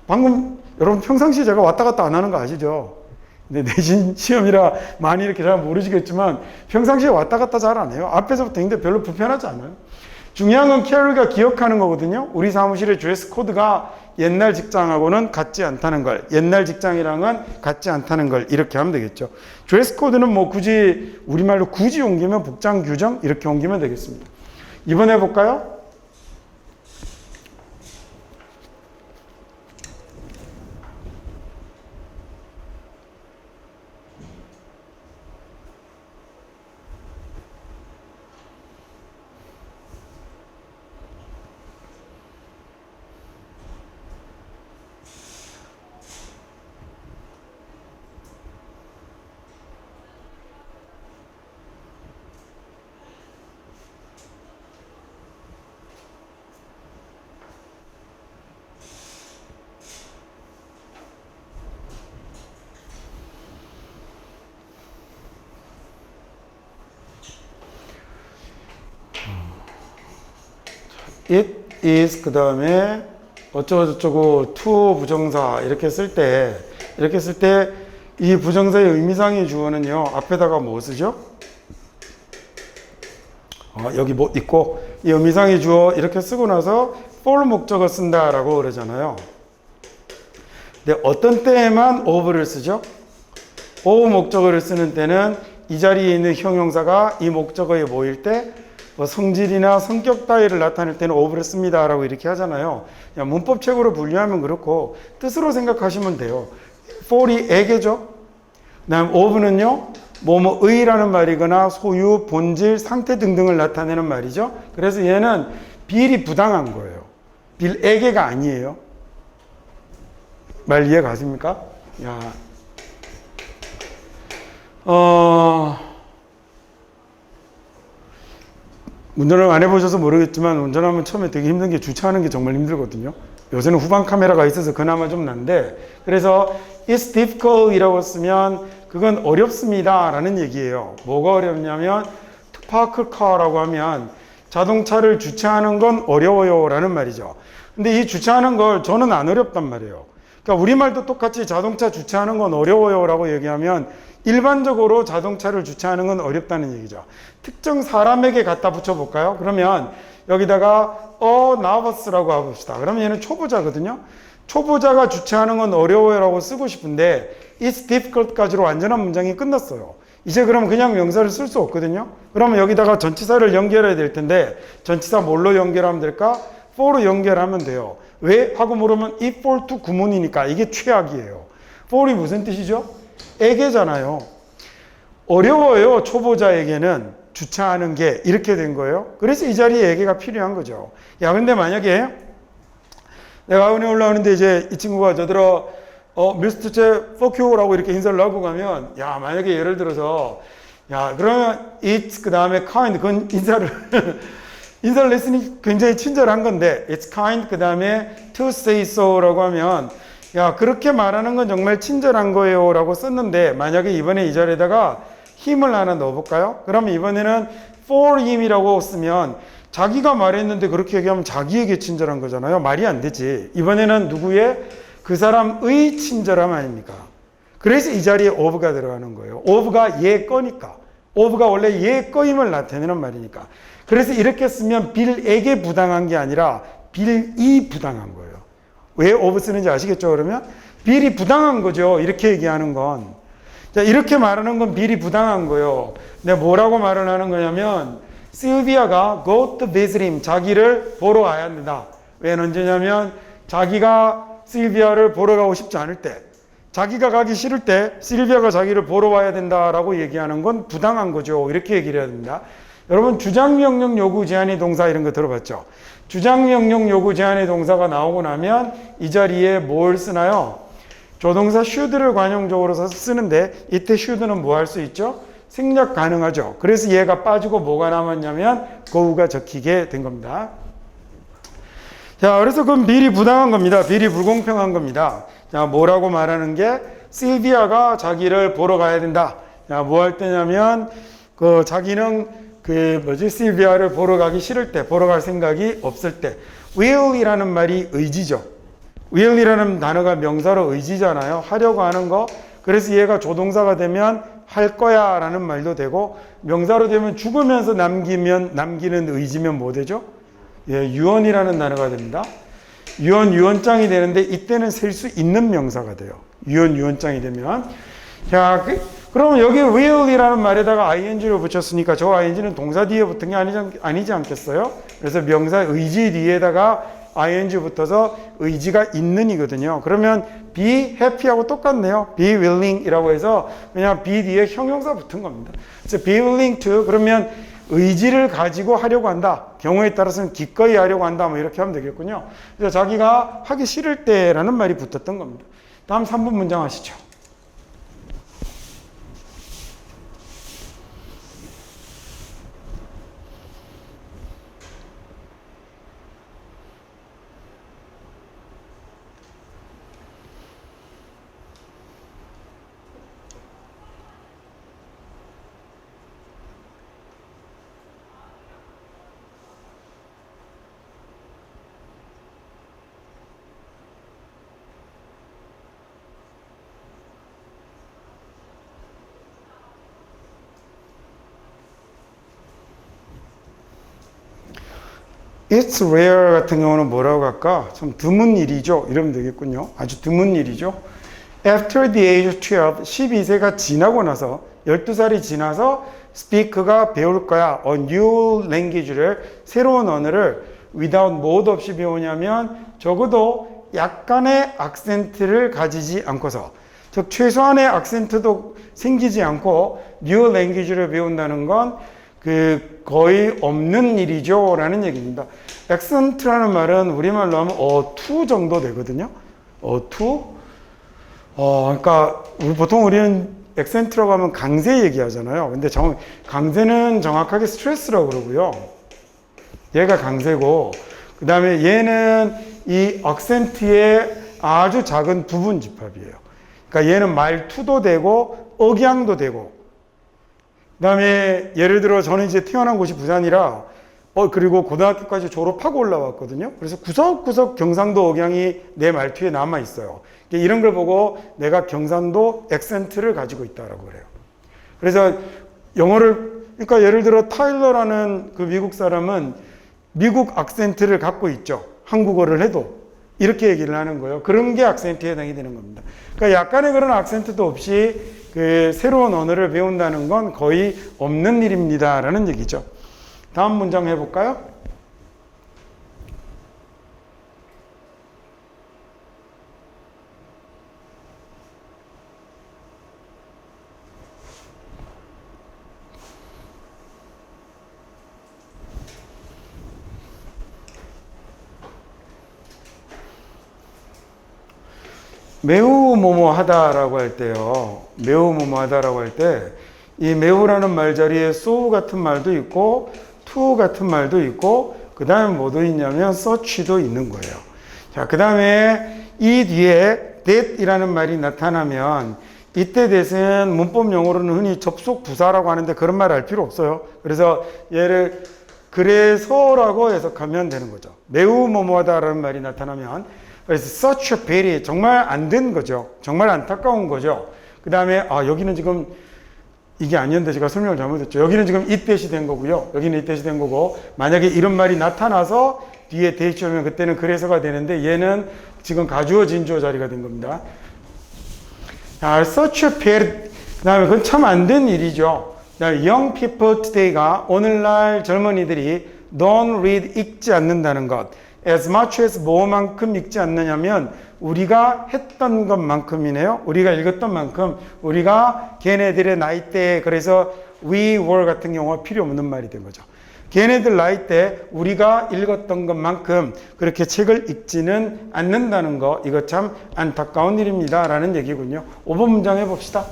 방금 여러분 평상시에 제가 왔다 갔다 안 하는 거 아시죠? 근데 내신 시험이라 많이 이렇게 잘 모르시겠지만 평상시에 왔다 갔다 잘 안 해요. 앞에서부터 읽는데 별로 불편하지 않아요. 중요한 건 캐리가 기억하는 거거든요. 우리 사무실의 드레스 코드가 옛날 직장하고는 같지 않다는 걸, 옛날 직장이랑은 같지 않다는 걸 이렇게 하면 되겠죠. 드레스 코드는 뭐 굳이 우리말로 굳이 옮기면 복장 규정 이렇게 옮기면 되겠습니다. 이번에 볼까요? it is 그 다음에 어쩌고저쩌고 to 부정사 이렇게 쓸 때 이 부정사의 의미상의 주어는요 앞에다가 뭐 쓰죠? 여기 뭐 있고 이 의미상의 주어 이렇게 쓰고 나서 for 목적어 쓴다라고 그러잖아요. 근데 어떤 때에만 of를 쓰죠? of 목적어를 쓰는 때는 이 자리에 있는 형용사가 이 목적어에 모일 때 뭐 성질이나 성격 따위를 나타낼 때는 of를 씁니다 라고 이렇게 하잖아요. 그냥 문법책으로 분류하면 그렇고 뜻으로 생각하시면 돼요. for이 에게죠. 그 다음 of는요 뭐뭐의라는 말이거나 소유, 본질, 상태 등등을 나타내는 말이죠. 그래서 얘는 비일이 부당한 거예요. 빌에게가 아니에요. 말 이해 가십니까? 운전을 안 해보셔서 모르겠지만 운전하면 처음에 되게 힘든 게 주차하는 게 정말 힘들거든요. 요새는 후방 카메라가 있어서 그나마 좀 난데, 그래서 it's difficult 이라고 쓰면 그건 어렵습니다 라는 얘기예요. 뭐가 어렵냐면 to park a car라고 하면 자동차를 주차하는 건 어려워요 라는 말이죠. 근데 이 주차하는 걸 저는 안 어렵단 말이에요. 그러니까 우리말도 똑같이 자동차 주차하는 건 어려워요 라고 얘기하면 일반적으로 자동차를 주차하는 건 어렵다는 얘기죠. 특정 사람에게 갖다 붙여볼까요? 그러면 여기다가 나버스라고 해봅시다. 그러면 얘는 초보자거든요. 초보자가 주차하는 건 어려워요 라고 쓰고 싶은데 it's difficult까지로 완전한 문장이 끝났어요. 이제 그럼 그냥 명사를 쓸 수 없거든요. 그러면 여기다가 전치사를 연결해야 될 텐데 전치사 뭘로 연결하면 될까? for로 연결하면 돼요. 왜? 하고 물으면 if for to 구문이니까 이게 최악이에요. for이 무슨 뜻이죠? 에게잖아요. 어려워요. 초보자에게는 주차하는 게 이렇게 된 거예요. 그래서 이 자리에 에게가 필요한 거죠. 야, 근데 만약에 내가 은혜 올라오는데 이제 이 친구가 저들어 미스터 제 포큐라고 이렇게 인사를 하고 가면 야, 만약에 예를 들어서 야, 그러면 it's 그 다음에 kind 그건 인사를 했으니 굉장히 친절한 건데 it's kind 그 다음에 to say so라고 하면 야, 그렇게 말하는 건 정말 친절한 거예요 라고 썼는데 만약에 이번에 이 자리에다가 힘을 하나 넣어볼까요? 그러면 이번에는 for him이라고 쓰면 자기가 말했는데 그렇게 얘기하면 자기에게 친절한 거잖아요. 말이 안 되지. 이번에는 누구의? 그 사람의 친절함 아닙니까? 그래서 이 자리에 of가 들어가는 거예요. of가 얘 거니까. of가 원래 얘 거임을 나타내는 말이니까. 그래서 이렇게 쓰면 빌에게 부당한 게 아니라 빌이 부당한 거예요. 왜 of 쓰는지 아시겠죠? 그러면 빌이 부당한 거죠. 이렇게 얘기하는 건. 자, 이렇게 말하는 건 빌이 부당한 거예요. 내가 뭐라고 말을 하는 거냐면 실비아가 go to visit him. 자기를 보러 와야 된다. 왜 언제냐면 자기가 실비아를 보러 가고 싶지 않을 때 자기가 가기 싫을 때 실비아가 자기를 보러 와야 된다라고 얘기하는 건 부당한 거죠. 이렇게 얘기를 해야 됩니다. 여러분 주장명령 요구 제한의 동사 이런 거 들어봤죠? 주장명령 요구 제한의 동사가 나오고 나면 이 자리에 뭘 쓰나요? 조동사 should를 관용적으로 쓰는데 이때 should는 뭐 할 수 있죠? 생략 가능하죠. 그래서 얘가 빠지고 뭐가 남았냐면 go가 적히게 된 겁니다. 자, 그래서 그건 빌이 부당한 겁니다. 빌이 불공평한 겁니다. 자, 뭐라고 말하는 게 실비아가 자기를 보러 가야 된다. 자, 뭐 할 때냐면 자기는 실비아를 보러 가기 싫을 때, 보러 갈 생각이 없을 때 will이라는 말이 의지죠. will이라는 단어가 명사로 의지잖아요. 하려고 하는 거. 그래서 얘가 조동사가 되면 할 거야 라는 말도 되고 명사로 되면 죽으면서 남기는 의지면 뭐 되죠? 예, 유언이라는 단어가 됩니다. 유언장이 되는데 이때는 셀 수 있는 명사가 돼요. 유언장이 되면. 자, 그러면 여기 will이라는 말에다가 ing를 붙였으니까 저 ing는 동사 뒤에 붙은 게 아니지 않겠어요? 그래서 명사 의지 뒤에다가 ing 붙어서 의지가 있는 이거든요. 그러면 be happy하고 똑같네요. be willing 이라고 해서 그냥 be 뒤에 형용사 붙은 겁니다. 그래서 be willing to 그러면 의지를 가지고 하려고 한다. 경우에 따라서는 기꺼이 하려고 한다. 뭐 이렇게 하면 되겠군요. 그래서 자기가 하기 싫을 때라는 말이 붙었던 겁니다. 다음 3번 문장 하시죠. It's rare 같은 경우는 뭐라고 할까? 좀 드문 일이죠. 이러면 되겠군요. 아주 드문 일이죠. After the age of 12, 12세가 지나고 나서 12살이 지나서 speak가 배울 거야. A new language를 새로운 언어를 without 뭐 없이 배우냐면 적어도 약간의 악센트를 가지지 않고서 즉 최소한의 악센트도 생기지 않고 new language를 배운다는 건 거의 없는 일이죠 라는 얘기입니다. 액센트라는 말은 우리말로 하면 to 정도 되거든요. to? 그러니까 보통 우리는 액센트라고 하면 강세 얘기하잖아요. 근데 강세는 정확하게 스트레스라고 그러고요. 얘가 강세고 그 다음에 얘는 이 액센트의 아주 작은 부분 집합이에요. 그러니까 얘는 말투도 되고 억양도 되고 그 다음에 예를 들어 저는 이제 태어난 곳이 부산이라 그리고 고등학교까지 졸업하고 올라왔거든요. 그래서 구석구석 경상도 억양이 내 말투에 남아 있어요. 이런 걸 보고 내가 경상도 액센트를 가지고 있다라고 그래요. 그래서 영어를, 그러니까 예를 들어 타일러라는 그 미국 사람은 미국 악센트를 갖고 있죠. 한국어를 해도. 이렇게 얘기를 하는 거예요. 그런 게 악센트에 해당이 되는 겁니다. 그러니까 약간의 그런 악센트도 없이 그 새로운 언어를 배운다는 건 거의 없는 일입니다라는 얘기죠. 다음 문장 해볼까요? 매우 뭐뭐하다라고 할 때요. 매우 뭐뭐하다라고 할 때 이 매우라는 말 자리에 so 같은 말도 있고 to 같은 말도 있고 그 다음에 뭐도 있냐면 such도 있는 거예요. 자, 그 다음에 이 뒤에 that이라는 말이 나타나면 이때 that은 문법 용어로는 흔히 접속 부사라고 하는데 그런 말 할 필요 없어요. 그래서 얘를 그래서라고 해석하면 되는 거죠. 매우 뭐뭐하다라는 말이 나타나면 그래서 such a pity, 정말 안 된 거죠. 정말 안타까운 거죠. 그 다음에 여기는 지금 이게 아니었는데 제가 설명을 잘못했죠. 여기는 지금 it that이 된 거고요. 여기는 it that이 된 거고 만약에 이런 말이 나타나서 뒤에 that이 오면 그때는 그래서가 되는데 얘는 지금 가주어 진주어 자리가 된 겁니다. 자, such a pity, 그 다음에 그건 참 안 된 일이죠. young people today가 오늘날 젊은이들이 don't read, 읽지 않는다는 것. as much as 뭐만큼 읽지 않느냐면 우리가 했던 것만큼이네요. 우리가 읽었던 만큼 우리가 걔네들의 나이 때 그래서 we were 같은 경우가 필요 없는 말이 된 거죠. 걔네들 나이 때 우리가 읽었던 것만큼 그렇게 책을 읽지는 않는다는 거 이거 참 안타까운 일입니다 라는 얘기군요. 5번 문장 해봅시다.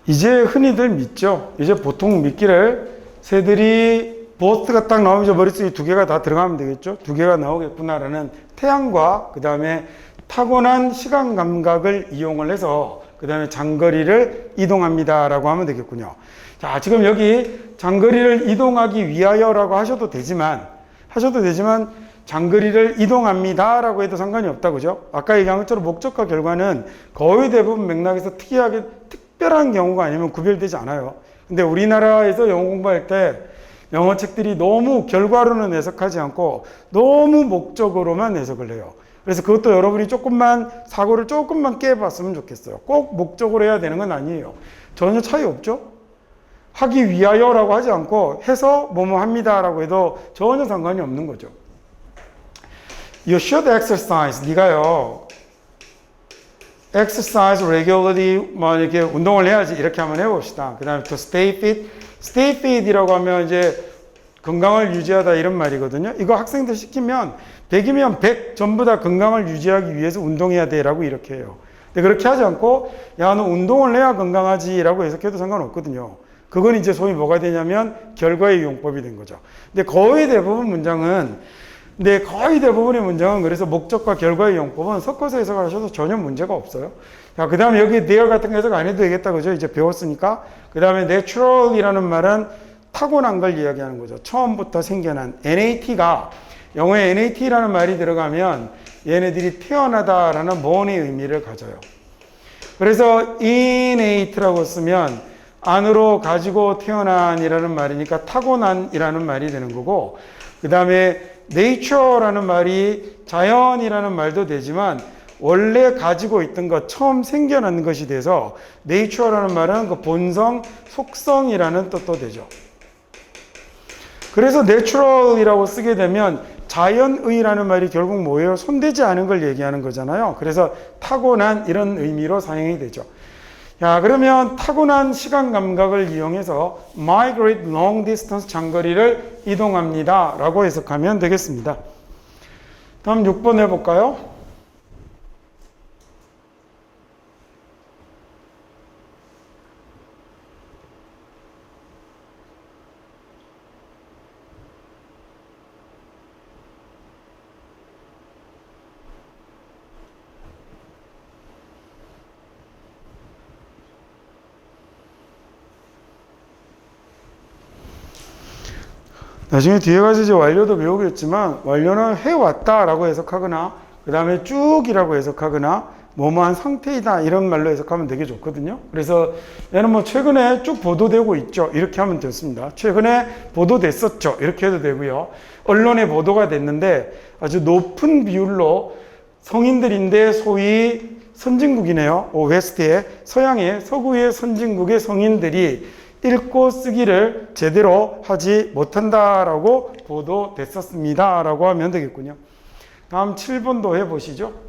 이제 흔히들 믿죠. 이제 보통 믿기를 새들이 보스트가 딱 나오면 이제 머릿속에 두 개가 다 들어가면 되겠죠. 두 개가 나오겠구나라는 태양과 그 다음에 타고난 시간 감각을 이용을 해서 그 다음에 장거리를 이동합니다라고 하면 되겠군요. 자, 지금 여기 장거리를 이동하기 위하여라고 하셔도 되지만 장거리를 이동합니다라고 해도 상관이 없다, 그죠? 아까 얘기한 것처럼 목적과 결과는 거의 대부분 맥락에서 특별한 경우가 아니면 구별되지 않아요. 근데 우리나라에서 영어 공부할 때 영어 책들이 너무 결과로는 해석하지 않고 너무 목적으로만 해석을 해요. 그래서 그것도 여러분이 사고를 조금만 깨봤으면 좋겠어요. 꼭 목적으로 해야 되는 건 아니에요. 전혀 차이 없죠? 하기 위하여라고 하지 않고 해서 뭐뭐 합니다라고 해도 전혀 상관이 없는 거죠. You should exercise. 네가요. exercise regularly, 이렇게 운동을 해야지. 이렇게 한번 해봅시다. 그 다음에 to stay fit. stay fit이라고 하면 이제 건강을 유지하다 이런 말이거든요. 이거 학생들 시키면 100이면 100 전부 다 건강을 유지하기 위해서 운동해야 돼 라고 이렇게 해요. 근데 그렇게 하지 않고 야, 너 운동을 해야 건강하지 라고 해석해도 상관없거든요. 그건 이제 소위 뭐가 되냐면 결과의 이용법이 된 거죠. 근데 거의 대부분의 문장은 그래서 목적과 결과의 이용법은 섞어서 해석하셔도 전혀 문제가 없어요. 자, 그 다음에 여기 there 같은 거 해석 안 해도 되겠다, 그죠? 이제 배웠으니까. 그 다음에 natural이라는 말은 타고난 걸 이야기하는 거죠. 처음부터 생겨난. NAT가, 영어에 NAT라는 말이 들어가면 얘네들이 태어나다라는 본의 의미를 가져요. 그래서 innate라고 쓰면 안으로 가지고 태어난이라는 말이니까 타고난이라는 말이 되는 거고, 그 다음에 nature라는 말이 자연이라는 말도 되지만 원래 가지고 있던 것, 처음 생겨난 것이 돼서 nature라는 말은 그 본성, 속성이라는 뜻도 되죠. 그래서 natural이라고 쓰게 되면 자연의라는 말이 결국 뭐예요? 손대지 않은 걸 얘기하는 거잖아요. 그래서 타고난 이런 의미로 사용이 되죠. 자, 그러면 타고난 시간 감각을 이용해서 migrate long distance, 장거리를 이동합니다 라고 해석하면 되겠습니다. 다음 6번 해볼까요? 나중에 뒤에 가서 이제 완료도 배우겠지만 완료는 해왔다라고 해석하거나 그 다음에 쭉이라고 해석하거나 뭐뭐한 상태이다 이런 말로 해석하면 되게 좋거든요. 그래서 얘는 뭐 최근에 쭉 보도되고 있죠. 이렇게 하면 됐습니다. 최근에 보도됐었죠. 이렇게 해도 되고요. 언론에 보도가 됐는데 아주 높은 비율로 성인들인데 소위 선진국이네요. 웨스트의 서양의 서구의 선진국의 성인들이 읽고 쓰기를 제대로 하지 못한다라고 보도됐었습니다. 라고 하면 되겠군요. 다음 7번도 해보시죠.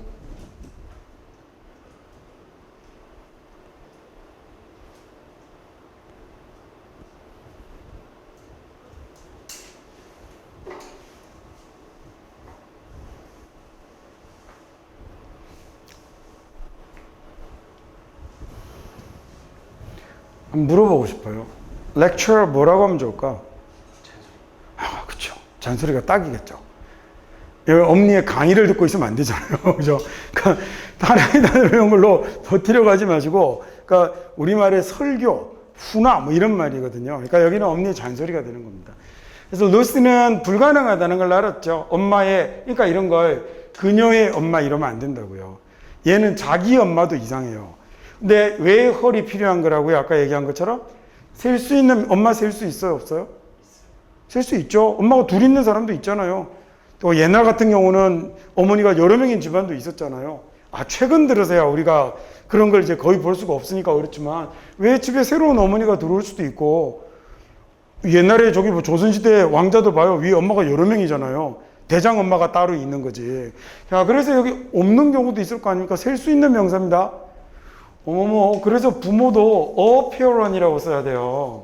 물어보고 싶어요. 렉처 뭐라고 하면 좋을까? 아, 그쵸. 잔소리가 딱이겠죠. 엄니의 강의를 듣고 있으면 안 되잖아요. 그죠? 그러니까, 다른 이런 걸로 버티려 가지 마시고, 그러니까, 우리말의 설교, 훈화, 뭐 이런 말이거든요. 그러니까 여기는 엄니의 잔소리가 되는 겁니다. 그래서 루시는 불가능하다는 걸 알았죠. 엄마의, 그러니까 이런 걸 그녀의 엄마 이러면 안 된다고요. 얘는 자기 엄마도 이상해요. 근데 왜 헐이 필요한 거라고요? 아까 얘기한 것처럼 셀 수 있는 엄마 셀 수 있어요? 없어요? 셀 수 있죠. 엄마가 둘 있는 사람도 있잖아요. 또 옛날 같은 경우는 어머니가 여러 명인 집안도 있었잖아요. 아, 최근 들어서야 우리가 그런 걸 이제 거의 볼 수가 없으니까 그렇지만 왜 집에 새로운 어머니가 들어올 수도 있고 옛날에 저기 뭐 조선시대 왕자들 봐요. 위에 엄마가 여러 명이잖아요. 대장 엄마가 따로 있는 거지. 자, 그래서 여기 없는 경우도 있을 거 아닙니까? 셀 수 있는 명사입니다. 어머머, 그래서 부모도 어페어런이라고 써야 돼요.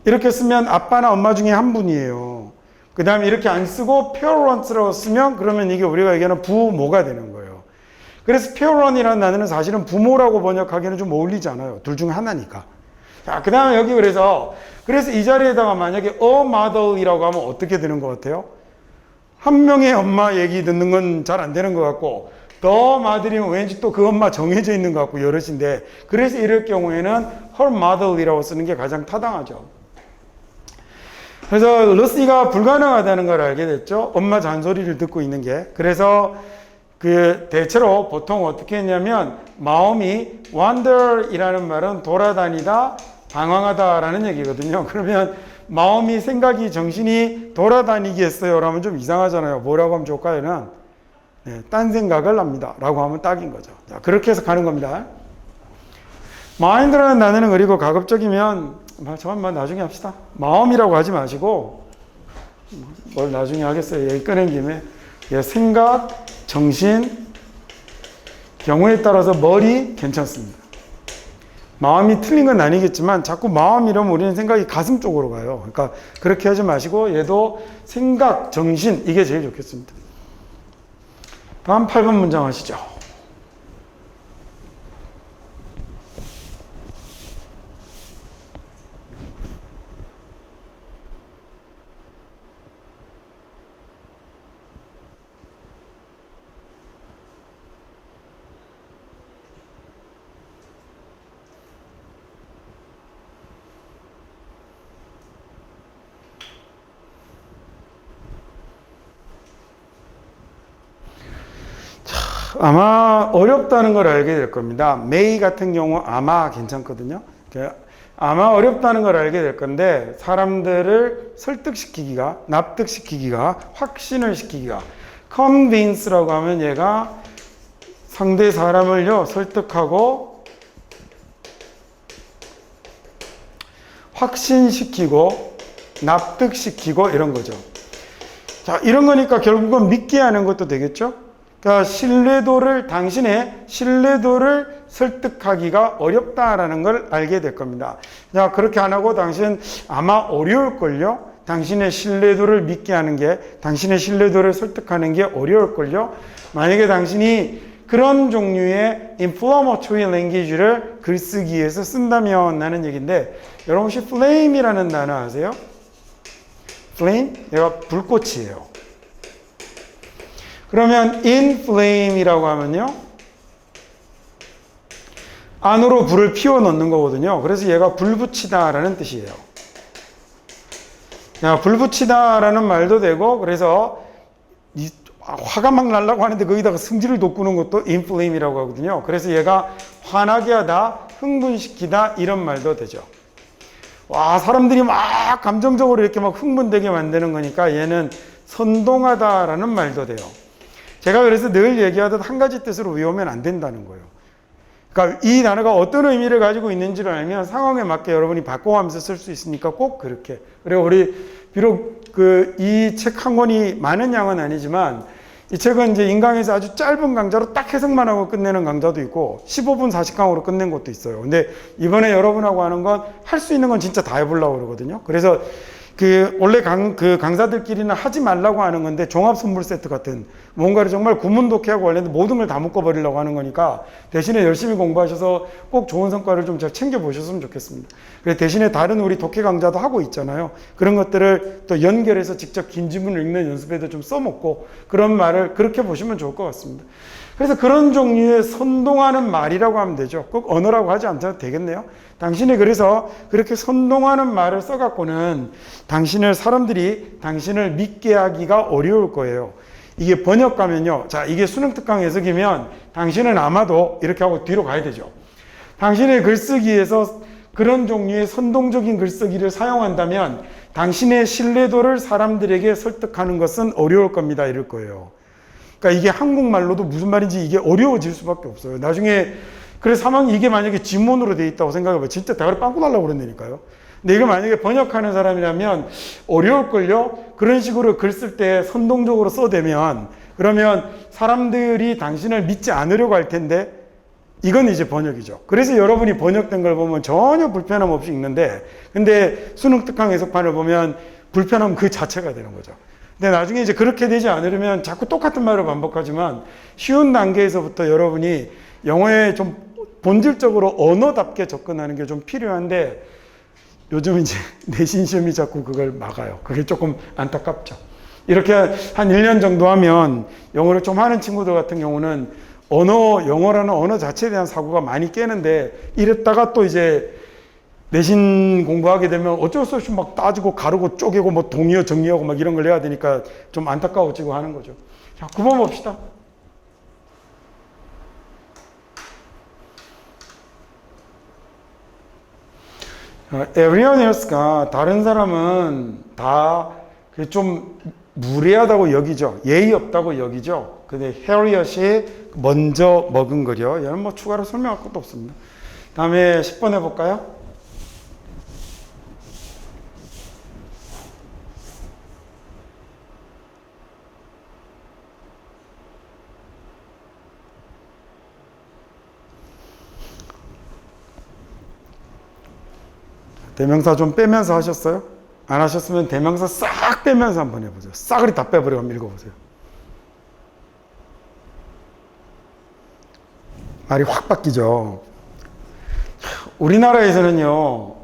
이렇게 쓰면 아빠나 엄마 중에 한 분이에요. 그 다음에 이렇게 안 쓰고 페어런트라고 쓰면 그러면 이게 우리가 얘기하는 부모가 되는 거예요. 그래서 페어런이라는 단어는 사실은 부모라고 번역하기에는 좀 어울리지 않아요. 둘 중 하나니까. 자, 그 다음에 여기 그래서 이 자리에다가 만약에 a mother이라고 하면 어떻게 되는 것 같아요? 한 명의 엄마 얘기 듣는 건 잘 안 되는 것 같고 더 마들이면 왠지 또 그 엄마 정해져 있는 것 같고 여럿인데 그래서 이럴 경우에는 her mother이라고 쓰는 게 가장 타당하죠. 그래서 루시가 불가능하다는 걸 알게 됐죠. 엄마 잔소리를 듣고 있는 게. 그래서 그 대체로 보통 어떻게 했냐면 마음이 wander이라는 말은 돌아다니다 방황하다라는 얘기거든요. 그러면 마음이 생각이 정신이 돌아다니겠어요 라면 좀 이상하잖아요. 뭐라고 하면 좋을까요? 네, 딴 생각을 합니다 라고 하면 딱인 거죠. 자, 그렇게 해서 가는 겁니다. 마인드라는 단어는 그리고 가급적이면 저만 나중에 합시다. 마음이라고 하지 마시고 뭘 나중에 하겠어요. 얘기 꺼낸 김에 생각, 정신, 경우에 따라서 머리 괜찮습니다. 마음이 틀린 건 아니겠지만 자꾸 마음 이러면 우리는 생각이 가슴 쪽으로 가요. 그러니까 그렇게 하지 마시고 얘도 생각, 정신 이게 제일 좋겠습니다. 다음 8번 문장 하시죠. 아마 어렵다는 걸 알게 될 겁니다. may 같은 경우 아마 괜찮거든요. 아마 어렵다는 걸 알게 될 건데 사람들을 설득시키기가, 납득시키기가, 확신을 시키기가 convince라고 하면 얘가 상대 사람을요 설득하고 확신시키고 납득시키고 이런 거죠. 자, 이런 거니까 결국은 믿게 하는 것도 되겠죠. 그러니까 당신의 신뢰도를 설득하기가 어렵다라는 걸 알게 될 겁니다. 자, 그렇게 안 하고 당신 아마 어려울걸요? 당신의 신뢰도를 믿게 하는 게, 당신의 신뢰도를 설득하는 게 어려울걸요. 만약에 당신이 그런 종류의 inflammatory language를 글쓰기에서 쓴다면 라는 얘기인데, 여러분 혹시 flame이라는 단어 아세요? flame? 얘가 불꽃이에요. 그러면 in flame이라고 하면요, 안으로 불을 피워 넣는 거거든요. 그래서 얘가 불 붙이다 라는 뜻이에요. 불 붙이다 라는 말도 되고, 그래서 화가 막 날라고 하는데 거기다가 승질을 돋구는 것도 inflame이라고 하거든요. 그래서 얘가 화나게 하다, 흥분시키다 이런 말도 되죠. 와, 사람들이 막 감정적으로 이렇게 막 흥분되게 만드는 거니까 얘는 선동하다라는 말도 돼요. 제가 그래서 늘 얘기하듯 한 가지 뜻으로 외우면 안 된다는 거예요. 그러니까 이 단어가 어떤 의미를 가지고 있는지를 알면 상황에 맞게 여러분이 바꿔가면서 쓸 수 있으니까 꼭 그렇게. 그리고 우리 비록 이 책 한 권이 많은 양은 아니지만 이 책은 이제 인강에서 아주 짧은 강좌로 딱 해석만 하고 끝내는 강좌도 있고 15분 40강으로 끝낸 것도 있어요. 근데 이번에 여러분하고 하는 건 할 수 있는 건 진짜 다 해보려고 그러거든요. 그래서 원래 강사들끼리는 하지 말라고 하는 건데 종합 선물 세트 같은 뭔가를 정말 구문 독해하고 관련된 모든 걸 다 묶어버리려고 하는 거니까 대신에 열심히 공부하셔서 꼭 좋은 성과를 좀 잘 챙겨보셨으면 좋겠습니다. 그래서 대신에 다른 우리 독해 강좌도 하고 있잖아요. 그런 것들을 또 연결해서 직접 긴 지문을 읽는 연습에도 좀 써먹고 그런 말을 그렇게 보시면 좋을 것 같습니다. 그래서 그런 종류의 선동하는 말이라고 하면 되죠. 꼭 언어라고 하지 않아도 되겠네요. 당신이 그래서 그렇게 선동하는 말을 써갖고는 사람들이 당신을 믿게 하기가 어려울 거예요. 이게 번역가면요. 자, 이게 수능 특강 해석이면 당신은 아마도 이렇게 하고 뒤로 가야 되죠. 당신의 글쓰기에서 그런 종류의 선동적인 글쓰기를 사용한다면 당신의 신뢰도를 사람들에게 설득하는 것은 어려울 겁니다. 이럴 거예요. 그러니까 이게 한국말로도 무슨 말인지 이게 어려워질 수밖에 없어요. 나중에 그래서 상황이 이게 만약에 지문으로 돼 있다고 생각해보면 진짜 대가리 빵꾸 날라고 그런다니까요. 근데 이거 만약에 번역하는 사람이라면 어려울걸요? 그런 식으로 글 쓸 때 선동적으로 써대면 그러면 사람들이 당신을 믿지 않으려고 할 텐데 이건 이제 번역이죠. 그래서 여러분이 번역된 걸 보면 전혀 불편함 없이 읽는데 근데 수능 특강 해석판을 보면 불편함 그 자체가 되는 거죠. 근데 나중에 이제 그렇게 되지 않으려면 자꾸 똑같은 말을 반복하지만 쉬운 단계에서부터 여러분이 영어에 좀 본질적으로 언어답게 접근하는 게 좀 필요한데 요즘 이제 내신 시험이 자꾸 그걸 막아요. 그게 조금 안타깝죠. 이렇게 한 1년 정도 하면 영어를 좀 하는 친구들 같은 경우는 영어라는 언어 자체에 대한 사고가 많이 깨는데 이랬다가 또 이제 내신 공부하게 되면 어쩔 수 없이 막 따지고 가르고 쪼개고 뭐 동의어 정리하고 막 이런 걸 해야 되니까 좀 안타까워지고 하는 거죠. 자, 9번 봅시다. Everyone else가 다른 사람은 다 좀 무례하다고 여기죠. 예의 없다고 여기죠. 근데 Harriet이 먼저 먹은 거죠. 얘는 뭐 추가로 설명할 것도 없습니다. 다음에 10번 해볼까요? 대명사 좀 빼면서 하셨어요? 안 하셨으면 대명사 싹 빼면서 한번 해보세요. 싸그리 다 빼버리고 한번 읽어보세요. 말이 확 바뀌죠. 우리나라에서는요,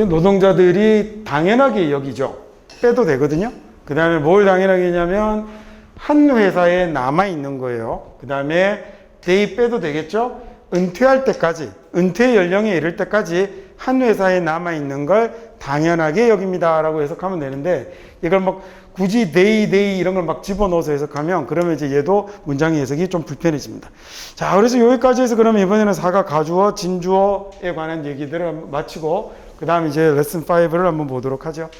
노동자들이 당연하게 여기죠. 빼도 되거든요. 그 다음에 뭘 당연하게 했냐면, 한 회사에 남아있는 거예요. 그 다음에 they 빼도 되겠죠. 은퇴할 때까지, 은퇴 연령에 이를 때까지 한 회사에 남아있는 걸 당연하게 여깁니다 라고 해석하면 되는데 이걸 막 굳이 they 이런 걸 막 집어넣어서 해석하면 그러면 이제 얘도 문장의 해석이 좀 불편해집니다. 자, 그래서 여기까지 해서 그러면 이번에는 4가 가주어, 진주어에 관한 얘기들을 마치고 그 다음 이제 레슨 5를 한번 보도록 하죠.